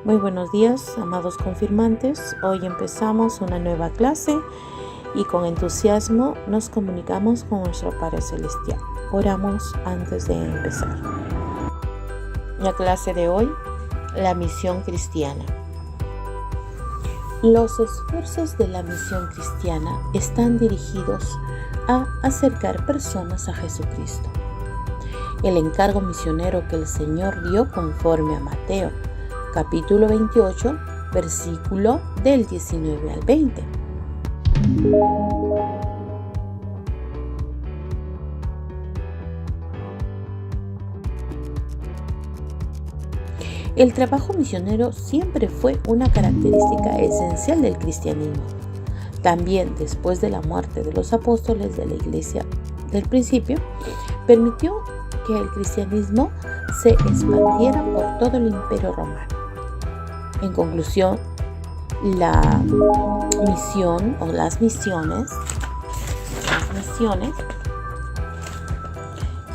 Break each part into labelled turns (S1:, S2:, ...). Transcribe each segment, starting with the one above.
S1: Muy buenos días, amados confirmantes. Hoy empezamos una nueva clase y con entusiasmo nos comunicamos con nuestro Padre Celestial. Oramos antes de empezar. La clase de hoy, la misión cristiana. Los esfuerzos de la misión cristiana están dirigidos a acercar personas a Jesucristo. El encargo misionero que el Señor dio conforme a Mateo, capítulo 28, versículo del 19 al 20. El trabajo misionero siempre fue una característica esencial del cristianismo. También después de la muerte de los apóstoles de la Iglesia del principio, permitió que el cristianismo se expandiera por todo el Imperio Romano. En conclusión, la misión o las misiones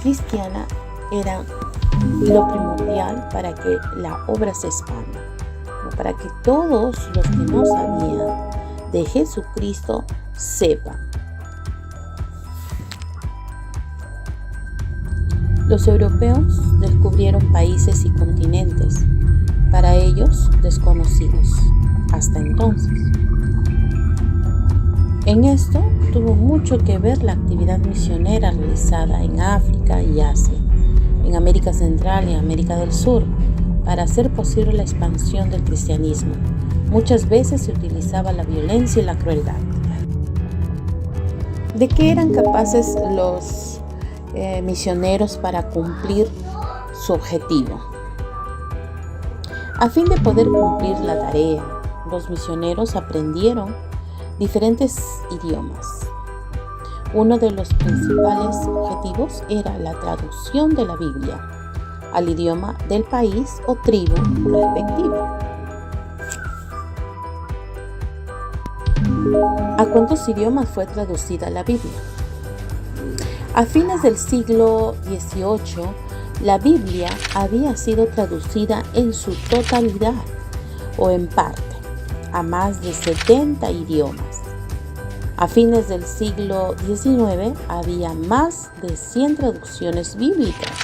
S1: cristianas eran lo primordial para que la obra se expanda, para que todos los que no sabían de Jesucristo sepan. Los europeos descubrieron países y continentes, para ellos desconocidos hasta entonces. En esto tuvo mucho que ver la actividad misionera realizada en África y Asia, en América Central y América del Sur, para hacer posible la expansión del cristianismo. Muchas veces se utilizaba la violencia y la crueldad. ¿De qué eran capaces los misioneros para cumplir su objetivo? A fin de poder cumplir la tarea, los misioneros aprendieron diferentes idiomas. Uno de los principales objetivos era la traducción de la Biblia al idioma del país o tribu respectivo. ¿A cuántos idiomas fue traducida la Biblia? A fines del siglo XVIII, la Biblia había sido traducida en su totalidad o en parte a más de 70 idiomas. A fines del siglo XIX había más de 100 traducciones bíblicas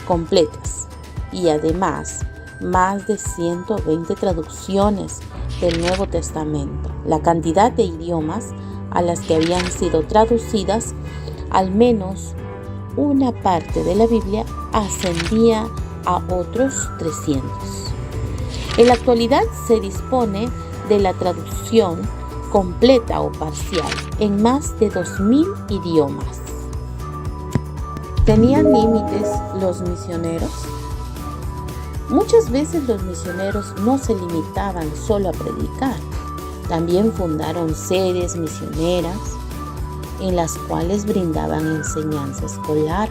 S1: completas y además más de 120 traducciones del Nuevo Testamento. La cantidad de idiomas a las que habían sido traducidas al menos una parte de la Biblia ascendía a otros 300. En la actualidad se dispone de la traducción completa o parcial en más de 2000 idiomas. ¿Tenían límites los misioneros? Muchas veces los misioneros no se limitaban solo a predicar. También fundaron sedes misioneras en las cuales brindaban enseñanza escolar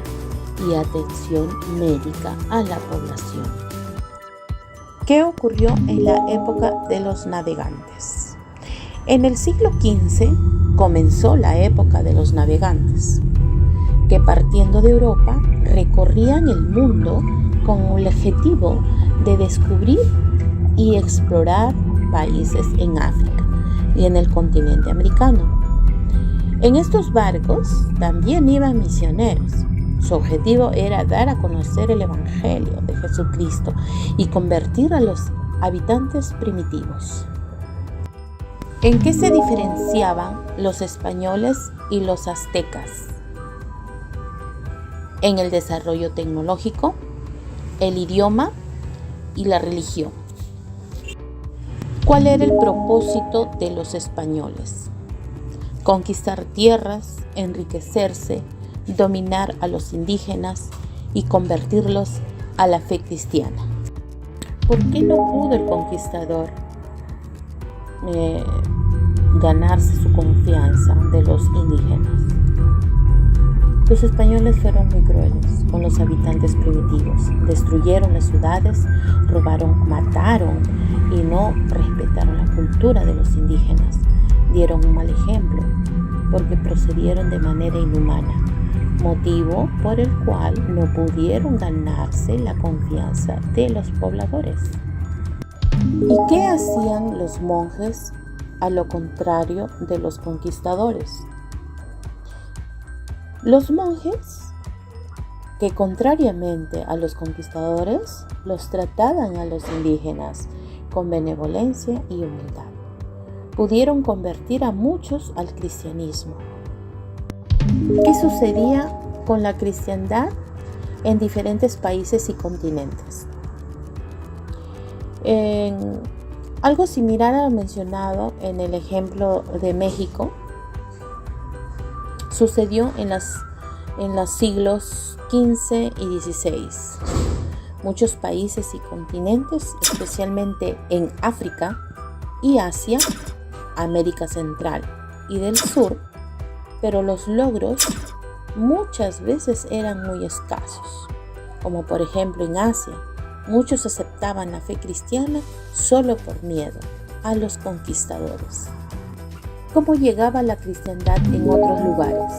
S1: y atención médica a la población. ¿Qué ocurrió en la época de los navegantes? En el siglo XV comenzó la época de los navegantes, que partiendo de Europa recorrían el mundo con el objetivo de descubrir y explorar países en África y en el continente americano. En estos barcos también iban misioneros. Su objetivo era dar a conocer el Evangelio de Jesucristo y convertir a los habitantes primitivos. ¿En qué se diferenciaban los españoles y los aztecas? En el desarrollo tecnológico, el idioma y la religión. ¿Cuál era el propósito de los españoles? Conquistar tierras, enriquecerse, dominar a los indígenas y convertirlos a la fe cristiana. ¿Por qué no pudo el conquistador ganarse su confianza de los indígenas? Los españoles fueron muy crueles con los habitantes primitivos. Destruyeron las ciudades, robaron, mataron y no respetaron la cultura de los indígenas. Dieron un mal ejemplo porque procedieron de manera inhumana, motivo por el cual no pudieron ganarse la confianza de los pobladores. ¿Y qué hacían los monjes a lo contrario de los conquistadores? Los monjes, que contrariamente a los conquistadores, los trataban a los indígenas con benevolencia y humildad, pudieron convertir a muchos al cristianismo. ¿Qué sucedía con la cristiandad en diferentes países y continentes? Algo similar a lo mencionado en el ejemplo de México sucedió en los siglos XV y XVI. Muchos países y continentes, especialmente en África y Asia, América Central y del Sur, pero los logros muchas veces eran muy escasos, como por ejemplo en Asia. Muchos aceptaban la fe cristiana solo por miedo a los conquistadores. ¿Cómo llegaba la cristiandad en otros lugares?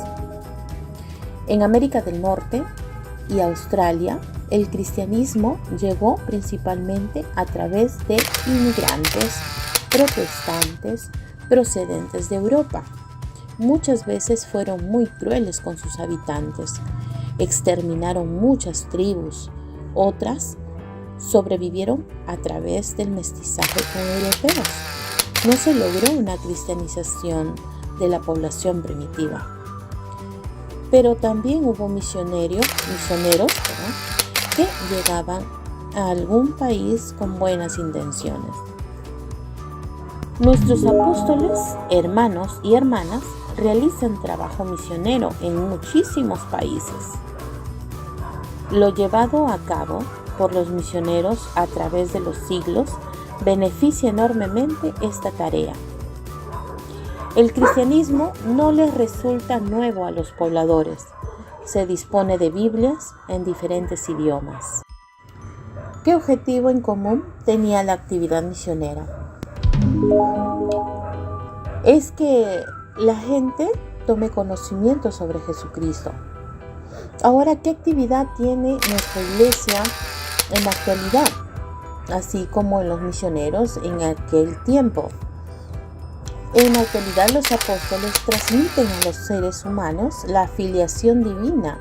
S1: En América del Norte y Australia, el cristianismo llegó principalmente a través de inmigrantes protestantes procedentes de Europa. Muchas veces fueron muy crueles con sus habitantes, exterminaron muchas tribus, otras sobrevivieron a través del mestizaje con europeos. No se logró una cristianización de la población primitiva. Pero también hubo misioneros que llegaban a algún país con buenas intenciones. Nuestros apóstoles, hermanos y hermanas, realizan trabajo misionero en muchísimos países. Lo llevado a cabo por los misioneros a través de los siglos beneficia enormemente esta tarea. El cristianismo no les resulta nuevo a los pobladores. Se dispone de Biblias en diferentes idiomas. ¿Qué objetivo en común tenía la actividad misionera? Es que la gente tome conocimiento sobre Jesucristo. Ahora, ¿qué actividad tiene nuestra iglesia en la actualidad? Así como en los misioneros en aquel tiempo. En la actualidad los apóstoles transmiten a los seres humanos la filiación divina.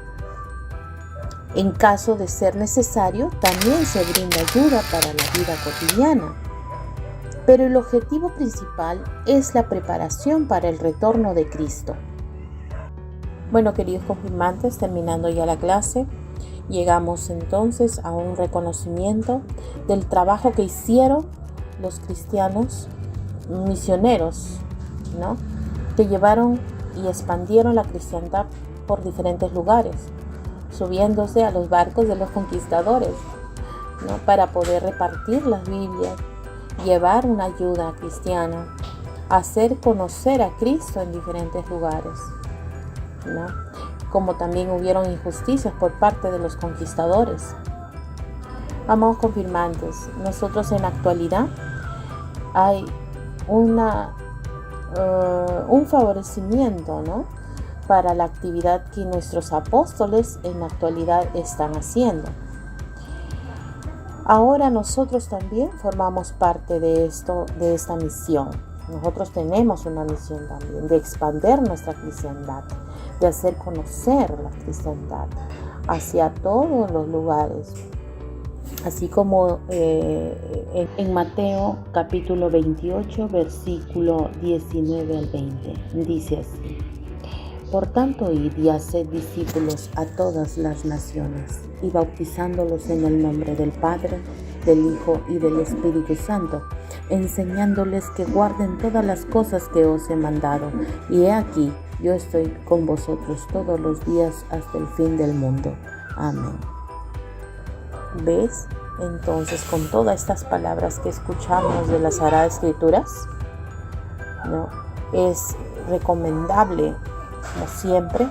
S1: En caso de ser necesario, también se brinda ayuda para la vida cotidiana. Pero el objetivo principal es la preparación para el retorno de Cristo. Bueno, queridos confirmantes, terminando ya la clase, llegamos entonces a un reconocimiento del trabajo que hicieron los cristianos misioneros, ¿no? Que llevaron y expandieron la cristiandad por diferentes lugares, subiéndose a los barcos de los conquistadores, ¿no? Para poder repartir las Biblias, llevar una ayuda cristiana, hacer conocer a Cristo en diferentes lugares, ¿no? Como también hubieron injusticias por parte de los conquistadores. Amados confirmantes, nosotros en la actualidad hay un favorecimiento, ¿no? Para la actividad que nuestros apóstoles en la actualidad están haciendo. Ahora nosotros también formamos parte de esta misión. Nosotros tenemos una misión también de expandir nuestra cristiandad, de hacer conocer la cristiandad hacia todos los lugares. Así como en Mateo capítulo 28, versículo 19 al 20, dice así: Por tanto, id y haced discípulos a todas las naciones, y bautizándolos en el nombre del Padre, del Hijo y del Espíritu Santo, enseñándoles que guarden todas las cosas que os he mandado. Y he aquí, yo estoy con vosotros todos los días hasta el fin del mundo. Amén. ¿Ves? Entonces, con todas estas palabras que escuchamos de las Sagradas Escrituras, ¿no? Es recomendable, como siempre,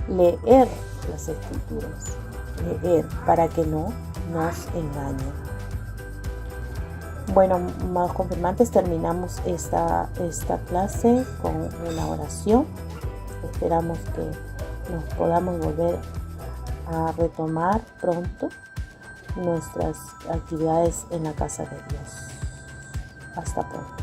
S1: leer las Escrituras, leer para que no nos engañen. Bueno, amados confirmantes, terminamos esta clase con una oración. Esperamos que nos podamos volver a retomar pronto nuestras actividades en la casa de Dios. Hasta pronto.